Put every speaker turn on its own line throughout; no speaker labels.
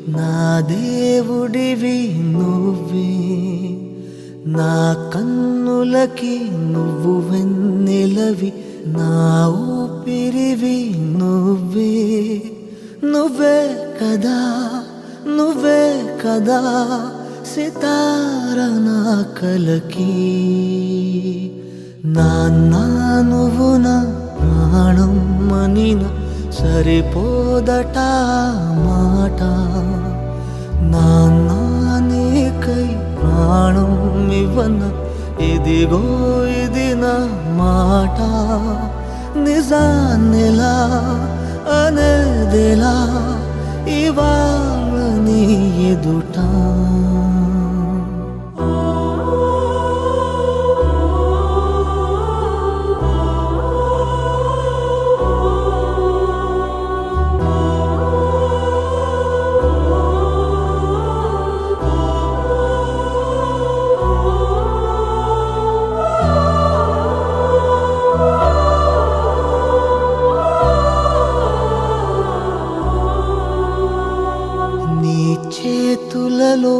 నా దేవుడివి నువ్వే, నా కన్నులకి నువ్వు వెన్నెలవి, నా ఊపిరివి నువ్వే. నువ్వే కదా, నువ్వే కదా సితార నా కలకి. నాన్న నువ్వు నా ప్రాణం మనిన సరిపోదట మాట. నాన్న నీకై ప్రాణం ఇవ్వన ఇదిగో ఇది నా మాట. నిజాన్నెలా అనేదిలా ఇవాళ నీ ఎదుట. చేతులలో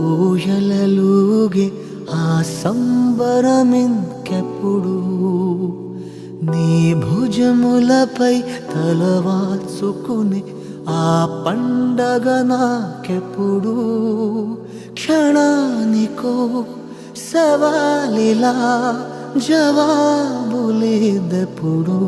ఊయలలుగే ఆ సంబరమింకెప్పుడు, నీ భుజములపై తలవాల్చుకుని ఆ పండగ నాకెప్పుడు. క్షణానికో సవాలిలా జవాబు లేదెప్పుడు.